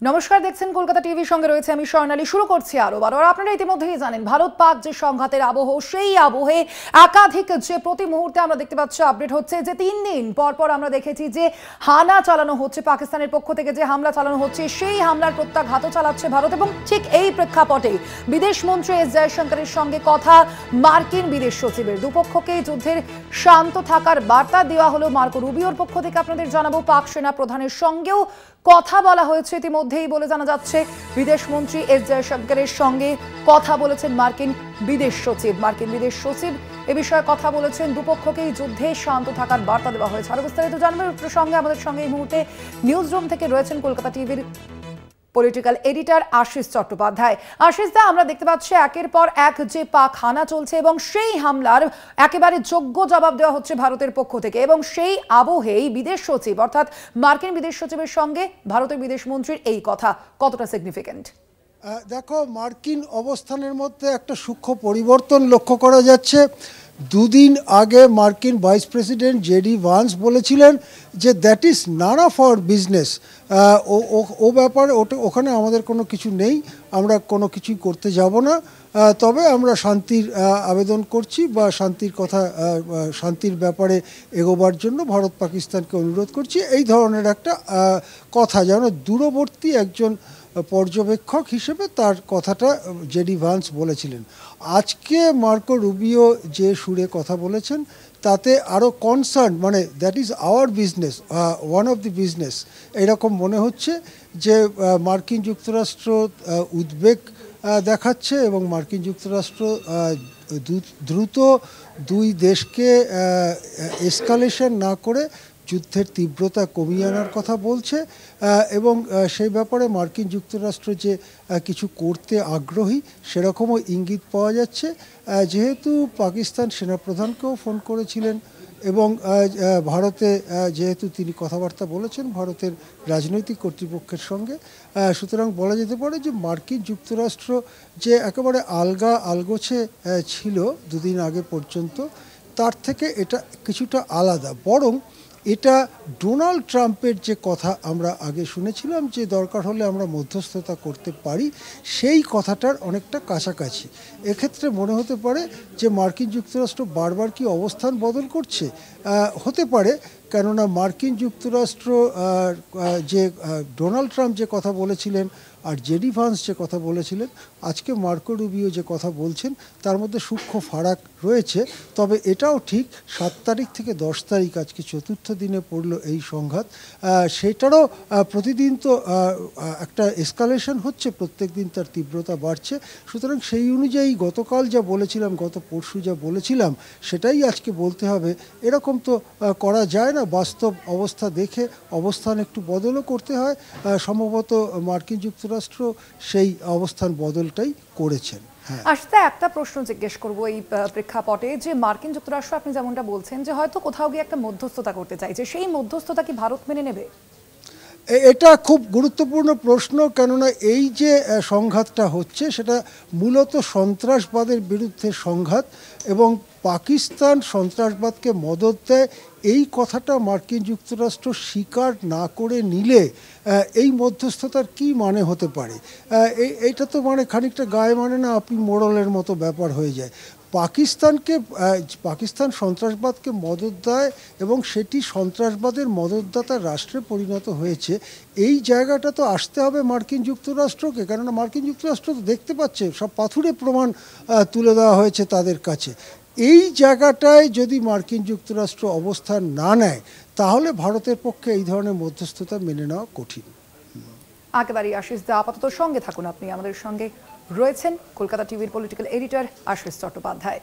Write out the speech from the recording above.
নমস্কার, দেখছেন কলকাতা টিভির সঙ্গে রয়েছে আমি স্বর্ণালী। শুরু করছি আরো বার। আপনারা ইতিমধ্যেই জানেন ভারত পাক যে সংঘাতের আবহ, সেই আবহে একাধিক যে প্রতি মুহূর্তে আমরা দেখতে পাচ্ছি আপডেট হচ্ছে যে 3 দিন পর পর আমরা দেখেছি যে হানা চালানো হচ্ছে, পাকিস্তানের পক্ষ থেকে যে হামলা চালানো হচ্ছে, সেই হামলার প্রত্যাঘাতও চালাচ্ছে ভারত। এবং ঠিক এই প্রেক্ষাপটে বিদেশ মন্ত্রী এস জয়শঙ্করের সঙ্গে কথা মার্কিন বিদেশ সচিবের। দুপক্ষকে যুদ্ধের শান্ত থাকার বার্তা দেওয়া হলো মার্কো রুবিওর পক্ষ থেকে। আপনাদের জানাবো পাক সেনা প্রধানের সঙ্গেও কথা বলা হয়েছে ইতিমধ্যেই বলে জানা যাচ্ছে। বিদেশ মন্ত্রী এস জয়শঙ্করের সঙ্গে কথা বলেছেন মার্কিন বিদেশ সচিব। মার্কিন বিদেশ সচিব এ বিষয়ে কথা বলেছেন, দুপক্ষকেই যুদ্ধে শান্ত থাকার বার্তা দেওয়া হয়েছে। আরো বিস্তারিত জানবার প্রসঙ্গে আমাদের সঙ্গে এই মুহূর্তে নিউজ রুম থেকে রয়েছেন কলকাতা টিভির পলিটিক্যাল এডিটর আশিস চট্টোপাধ্যায়। আশিস দা, আমরা দেখতে পাচ্ছি একের পর এক যে পাক হানা চলছে এবং সেই হামলার একেবারে যোগ্য জবাব দেওয়া হচ্ছে ভারতের পক্ষ থেকে, এবং সেই আবহেই বিদেশ সচিব অর্থাৎ মার্কিন বিদেশ সচিবের সঙ্গে ভারতের বিদেশ মন্ত্রীর এই কথা কতটা সিগনিফিকেন্ট? দেখো, মার্কিন অবস্থানের মধ্যে একটা সূক্ষ্ম পরিবর্তন লক্ষ্য করা যাচ্ছে। দুদিন আগে মার্কিন ভাইস প্রেসিডেন্ট জেডি ভান্স বলেছিলেন যে that is none of our business, ও ব্যাপারে ওখানে আমাদের কোনো কিছু নেই, আমরা কোনো কিছুই করতে যাব না, তবে আমরা শান্তির আবেদন করছি বা শান্তির ব্যাপারে এগোবার জন্য ভারত পাকিস্তানকে অনুরোধ করছি। এই ধরনের একটা কথা যেন দূরবর্তী একজন পর্যবেক্ষক হিসেবে তার কথাটা জেডি ভান্স বলেছিলেন। আজকে মার্কো রুবিও যে সুরে কথা বলেছেন তাতে আরও কনসার্ন, মানে that is our business, one of the business, এরকম মনে হচ্ছে যে মার্কিন যুক্তরাষ্ট্র উদ্বেগ দেখাচ্ছে এবং মার্কিন যুক্তরাষ্ট্র দ্রুত দুই দেশকে এসকালেশন না করে যুদ্ধের তীব্রতা কমিয়ে আনার কথা বলছে এবং সেই ব্যাপারে মার্কিন যুক্তরাষ্ট্র যে কিছু করতে আগ্রহী সেরকমও ইঙ্গিত পাওয়া যাচ্ছে। যেহেতু পাকিস্তান সেনাপ্রধানকেও ফোন করেছিলেন এবং ভারতে যেহেতু তিনি কথাবার্তা বলেছেন ভারতের রাজনৈতিক কর্তৃপক্ষের সঙ্গে, সুতরাং বলা যেতে পারে যে মার্কিন যুক্তরাষ্ট্র যে একেবারে আলগোছে ছিল দুদিন আগে পর্যন্ত, তার থেকে এটা কিছুটা আলাদা। বরং এটা ডোনাল্ড ট্রাম্পের যে কথা আমরা আগে শুনেছিলাম যে দরকার হলে আমরা মধ্যস্থতা করতে পারি, সেই কথাটার অনেকটা কাছাকাছি। এক্ষেত্রে মনে হতে পারে যে মার্কিন যুক্তরাষ্ট্র বারবার কি অবস্থান বদল করছে, হতে পারে, কেননা মার্কিন যুক্তরাষ্ট্র যে ডোনাল্ড ট্রাম্প যে কথা বলেছিলেন আর জেডি ভান্স যে কথা বলেছিলেন, আজকে মার্কো রুবিও যে কথা বলছেন তার মধ্যে সূক্ষ্ম ফারাক রয়েছে। তবে এটাও ঠিক 7 তারিখ থেকে 10 তারিখ, আজকে 4র্থ দিনে পড়ল এই সংঘাত, সেটারও প্রতিদিন তো একটা এসকালেশন হচ্ছে, প্রত্যেক দিন তার তীব্রতা বাড়ছে। সুতরাং সেই অনুযায়ী গতকাল যা বলেছিলাম, গত পরশু যা বলেছিলাম সেটাই আজকে বলতে হবে, এরকম তো করা যায় না। বাস্তব অবস্থা দেখে অবস্থান একটু বদলও করতে হয়। সম্ভবত মার্কিন যুক্তরাষ্ট্র সেই অবস্থান বদলটাই করেছেন। আসলে একটা প্রশ্ন জিজ্ঞেস করবো এই প্রেক্ষাপটে যে মার্কিন যুক্তরাষ্ট্র আপনি যেমনটা বলছেন যে হয়তো কোথাও গিয়ে একটা মধ্যস্থতা করতে চাইছে, সেই মধ্যস্থতা কি ভারত মেনে নেবে? এটা খুব গুরুত্বপূর্ণ প্রশ্ন, কেননা এই যে সংঘাতটা হচ্ছে সেটা মূলত সন্ত্রাসবাদের বিরুদ্ধে সংঘাত এবং পাকিস্তান সন্ত্রাসবাদকে মদদ দেয়, এই কথাটা মার্কিন যুক্তরাষ্ট্র স্বীকার না করে নিলে এই মধ্যস্থতার কি মানে হতে পারে? এইটা তো মানে খানিকটা গায়ে মানে না আপনি মোড়লের মতো ব্যাপার হয়ে যায়। পাকিস্তান সন্ত্রাসবাদকে মদদ দেয় এবং সেটি সন্ত্রাসবাদের মদতদাতা রাষ্ট্রে পরিণত হয়েছে, এই জায়গাটা তো আসতে হবে মার্কিন যুক্তরাষ্ট্রকে, কেননা মার্কিন যুক্তরাষ্ট্র তো দেখতে পাচ্ছে সব পাথুরে প্রমাণ তুলে দেওয়া হয়েছে তাদের কাছে। এই জায়গাটায় যদি মার্কিন যুক্তরাষ্ট্র অবস্থান না নেয় তাহলে ভারতের পক্ষে এই ধরনের মধ্যস্থতা মেনে নেওয়া কঠিন। একেবারেই আশিস দা, আপাতত সঙ্গে থাকুন, আপনি আমাদের সঙ্গে রয়েছেন কলকাতা টিভির পলিটিক্যাল এডিটর আশিস চট্টোপাধ্যায়।